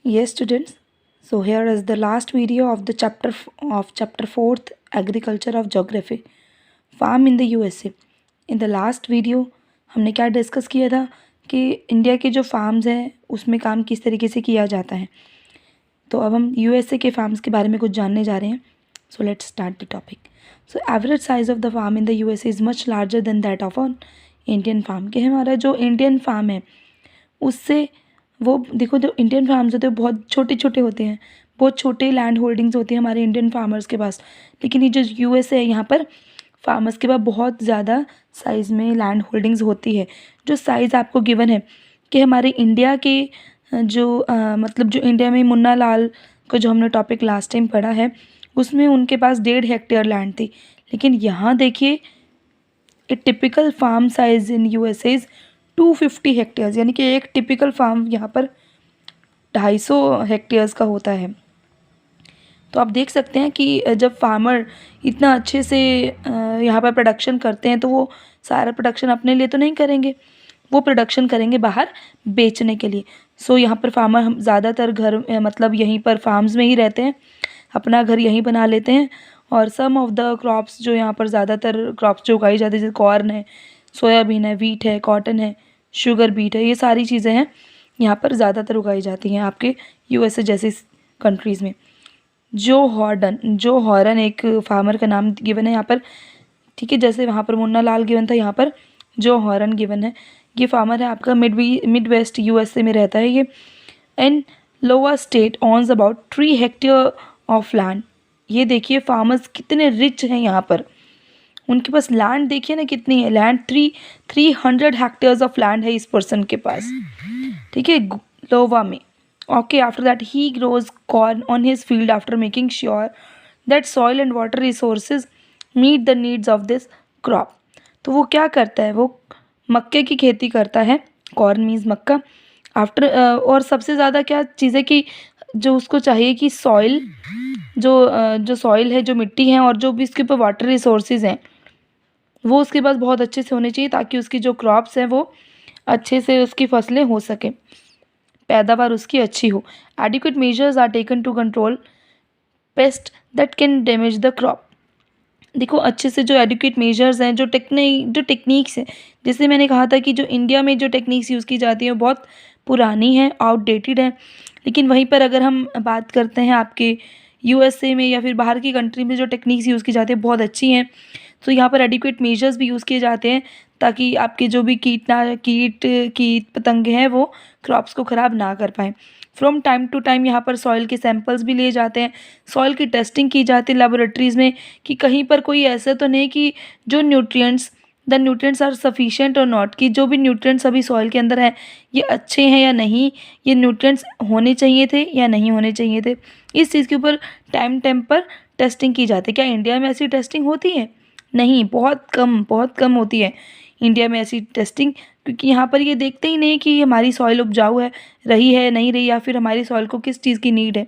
Yes, students. So here is the last video of the chapter 4th Agriculture of Geography, Farm in the USA. In the last video हमने क्या discuss किया था कि India के जो farms हैं उसमें काम किस तरीके से किया जाता है। तो अब हम यूएसए के फार्म्स के बारे में कुछ जानने जा रहे हैं। So let's start the topic. So average size of the farm in the USA is much larger than that of on Indian farm. कि हमारा जो इंडियन फार्म है उससे वो देखो, जो इंडियन फार्म्स होते हैं बहुत छोटे छोटे होते हैं, बहुत छोटे लैंड होल्डिंग्स होती हैं हमारे इंडियन फार्मर्स के पास। लेकिन ये जो यूएसए है यहाँ पर फार्मर्स के पास बहुत ज़्यादा साइज़ में लैंड होल्डिंग्स होती है। जो साइज़ आपको गिवन है कि हमारे इंडिया के जो मतलब जो इंडिया में मुन्ना लाल का जो हमने टॉपिक लास्ट टाइम पढ़ा है उसमें उनके पास 1.5 हेक्टेयर लैंड थी। लेकिन यहाँ देखिए a typical farm size in USA is 250 hectares, यानी कि एक टिपिकल फार्म यहाँ पर 250 हेक्टेयर्स का होता है। तो आप देख सकते हैं कि जब फार्मर इतना अच्छे से यहाँ पर प्रोडक्शन करते हैं तो वो सारा प्रोडक्शन अपने लिए तो नहीं करेंगे, वो प्रोडक्शन करेंगे बाहर बेचने के लिए। सो यहाँ पर फार्मर हम ज़्यादातर घर मतलब यहीं पर फार्म्स में ही रहते हैं, अपना घर यहीं बना लेते हैं। और सम ऑफ द क्रॉप्स जो यहाँ पर ज़्यादातर क्रॉप्स जो उगाई जाती है जैसे कॉर्न है, सोयाबीन है, वीट है, कॉटन है, शुगर बीट है, ये सारी चीज़ें हैं यहाँ पर ज़्यादातर उगाई जाती हैं आपके यूएसए जैसी कंट्रीज़ में। जो हॉरन एक फार्मर का नाम गिवन है यहाँ पर, ठीक है। जैसे वहाँ पर मुन्ना लाल गिवन था, यहाँ पर जो हॉरन गिवन है। ये फार्मर है आपका मिड वेस्ट यूएसए में रहता है ये। And lower state owns about 3 hectare of land. ये देखिए फार्मर्स कितने रिच हैं यहाँ पर, उनके पास लैंड देखिए ना कितनी है। लैंड 300 हेक्टेयर्स ऑफ लैंड है इस पर्सन के पास, ठीक है, लोवा में। Okay, after that he grows corn on his field after making sure that soil and water resources meet the needs of this crop. तो वो क्या करता है, वो मक्के की खेती करता है, कॉर्न मीन्स मक्का। आफ्टर और सबसे ज़्यादा क्या चीज़ है कि जो उसको चाहिए कि सॉइल जो सॉइल है, जो मिट्टी है और जो भी इसके ऊपर वाटर रिसोर्सेज हैं वो उसके पास बहुत अच्छे से होने चाहिए ताकि उसकी जो क्रॉप्स हैं वो अच्छे से उसकी फसलें हो सकें, पैदावार उसकी अच्छी हो। Adequate measures are taken to control pest that can damage the crop. देखो अच्छे से जो एडिक्वेट मेजर्स हैं, जो टेक्निक्स हैं, जैसे मैंने कहा था कि जो इंडिया में जो टेक्निक्स यूज़ की जाती हैं बहुत पुरानी हैं, आउटडेटेड हैं। लेकिन वहीं पर अगर हम बात करते हैं आपके यूएसए में या फिर बाहर की कंट्री में जो टेक्निक्स यूज़ की जाती है बहुत अच्छी हैं। तो यहाँ पर एडिक्वेट मेजर्स भी यूज़ किए जाते हैं ताकि आपके जो भी कीट पतंगे हैं वो क्रॉप्स को ख़राब ना कर पाएँ। फ्रॉम टाइम टू टाइम यहाँ पर सॉइल के सैंपल्स भी लिए जाते हैं, सॉइल की टेस्टिंग की जाती है लेबोरेटरीज़ में कि कहीं पर कोई ऐसा तो नहीं कि जो द न्यूट्रिएंट्स आर सफिशिएंट और नॉट, कि जो भी न्यूट्रिएंट्स अभी सॉइल के अंदर हैं ये अच्छे हैं या नहीं, ये न्यूट्रिएंट्स होने चाहिए थे या नहीं होने चाहिए थे। इस चीज़ के ऊपर टाइम पर टेस्टिंग की जाती है। क्या इंडिया में ऐसी टेस्टिंग होती है? नहीं, बहुत कम होती है इंडिया में ऐसी टेस्टिंग, क्योंकि यहाँ पर ये देखते ही नहीं कि हमारी सॉइल उपजाऊ है, रही है नहीं रही, या फिर हमारी सॉइल को किस चीज़ की नीड है।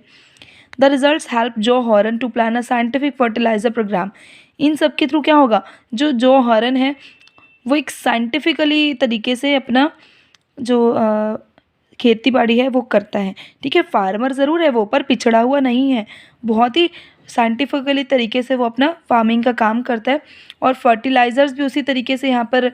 द रिजल्ट्स हेल्प जो हॉरन to plan a scientific fertilizer program. इन सब के थ्रू क्या होगा, जो हॉरन है वो एक साइंटिफिकली तरीके से अपना जो खेती बाड़ी है वो करता है, ठीक है। फार्मर ज़रूर है वो, पर पिछड़ा हुआ नहीं है, बहुत ही साइंटिफिकली तरीके से वो अपना फार्मिंग का काम करता है। और फर्टिलाइज़र्स भी उसी तरीके से यहाँ पर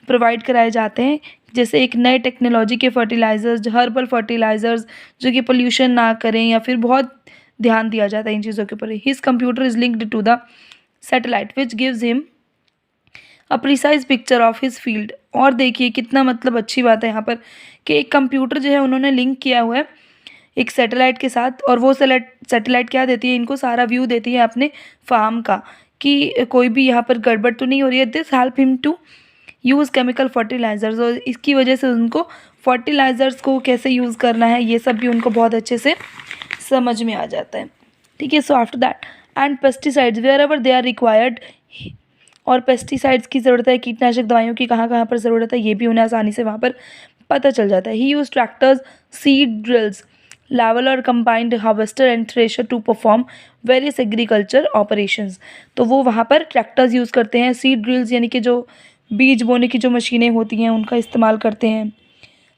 प्रोवाइड कराए जाते हैं, जैसे एक नए टेक्नोलॉजी के फर्टिलाइज़र्स, हर्बल फर्टिलाइज़र्स जो कि पोल्यूशन ना करें, या फिर बहुत ध्यान दिया जाता है इन चीज़ों के ऊपर। His computer is linked to the satellite which gives him a precise picture of his field. और देखिए कितना मतलब अच्छी बात है यहाँ पर कि एक कंप्यूटर जो है उन्होंने लिंक किया हुआ है एक सैटेलाइट के साथ, और वो सैटेलाइट क्या देती है, इनको सारा व्यू देती है अपने फार्म का कि कोई भी यहाँ पर गड़बड़ तो नहीं हो रही है। This help him to use chemical fertilisers, और इसकी वजह से उनको फर्टिलाइज़र्स को कैसे यूज़ करना है ये सब भी उनको बहुत अच्छे से समझ में आ जाता है, ठीक है। So after that and pesticides wherever they are required. और पेस्टिसाइड्स की ज़रूरत है, कीटनाशक दवाइयों की कहाँ कहाँ पर ज़रूरत है ये भी उन्हें आसानी से वहाँ पर पता चल जाता है। He use tractors, seed drills, leveller, combined harvester and thresher to perform various agriculture operations. तो वो वहाँ पर ट्रैक्टर्स यूज़ करते हैं, सीड ड्रिल्स यानी कि जो बीज बोने की जो मशीनें होती हैं उनका इस्तेमाल करते हैं,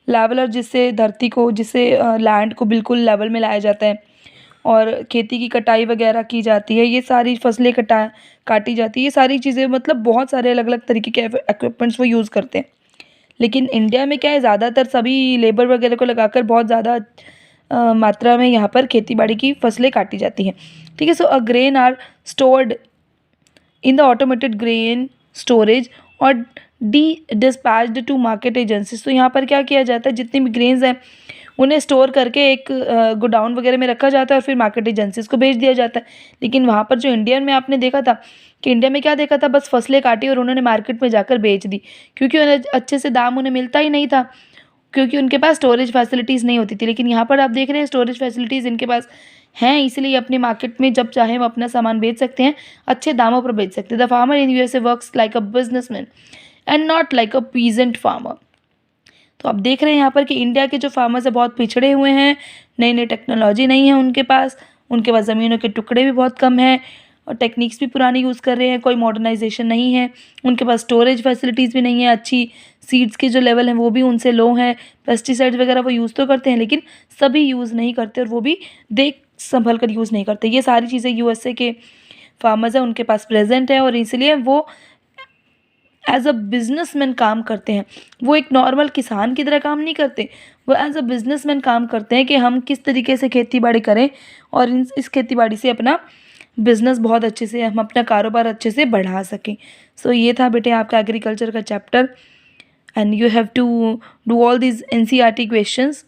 लेवलर जिससे धरती को, जिससे लैंड को बिल्कुल लेवल में लाया जाता है और खेती की कटाई वगैरह की जाती है, ये सारी फसलें काटी जाती है, ये सारी चीज़ें मतलब बहुत सारे अलग अलग तरीके के इक्विपमेंट्स वो यूज़ करते हैं। लेकिन इंडिया में क्या है, ज़्यादातर सभी लेबर वगैरह को लगाकर बहुत ज़्यादा मात्रा में यहाँ पर खेती बाड़ी की फसलें काटी जाती हैं। ठीक है, so a grain are stored in the automated grain storage और डिस्पैच्ड टू मार्केट एजेंसीज। तो यहाँ पर क्या किया जाता है, जितनी भी ग्रेन्स हैं उन्हें स्टोर करके एक गोडाउन वगैरह में रखा जाता है और फिर मार्केट एजेंसीज को भेज दिया जाता है। लेकिन वहाँ पर जो इंडियन में आपने देखा था कि इंडिया में क्या देखा था, बस फसलें काटी और उन्होंने मार्केट में जाकर बेच दी, क्योंकि उन्हें अच्छे से दाम उन्हें मिलता ही नहीं था, क्योंकि उनके पास स्टोरेज फैसिलिटीज़ नहीं होती थी। लेकिन यहाँ पर आप देख रहे हैं स्टोरेज फैसिलिटीज़ इनके पास हैं, इसलिए अपनी मार्केट में जब चाहे वो अपना सामान बेच सकते हैं, अच्छे दामों पर बेच सकते हैं। The farmer in USA works like a businessman and not like a peasant farmer. तो आप देख रहे हैं यहाँ पर कि इंडिया के जो फार्मर्स है बहुत पिछड़े हुए हैं, नई नई टेक्नोलॉजी नहीं है उनके पास ज़मीनों के टुकड़े भी बहुत कम हैं और टेक्निक्स भी पुरानी यूज़ कर रहे हैं, कोई मॉडर्नाइजेशन नहीं है, उनके पास स्टोरेज फैसिलिटीज़ भी नहीं है, अच्छी सीड्स के जो लेवल हैं वो भी उनसे लो हैं, पेस्टिसाइड्स वगैरह वो यूज़ तो करते हैं लेकिन सभी यूज़ नहीं करते और वो भी देख संभल कर यूज़ नहीं करते। ये सारी चीज़ें यूएसए के फार्मर्स हैं उनके पास प्रेजेंट है और इसलिए वो एज अ बिजनेसमैन काम करते हैं। वो एक नॉर्मल किसान की तरह काम नहीं करते, वो एज अ बिजनेसमैन काम करते हैं कि हम किस तरीके से खेती बाड़ी करें और इस खेती बाड़ी से अपना बिज़नेस बहुत अच्छे से, हम अपना कारोबार अच्छे से बढ़ा सकें। सो ये था बेटे आपका एग्रीकल्चर का chapter and you have to do all these NCERT questions.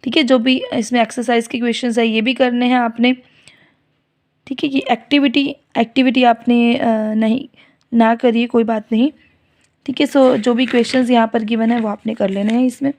ठीक है, जो भी इसमें एक्सरसाइज के क्वेश्चंस है ये भी करने हैं आपने। ठीक है, ये एक्टिविटी आपने नहीं ना करिए, कोई बात नहीं। ठीक है, सो जो भी क्वेश्चंस यहाँ पर गिवन है वो आपने कर लेने हैं इसमें।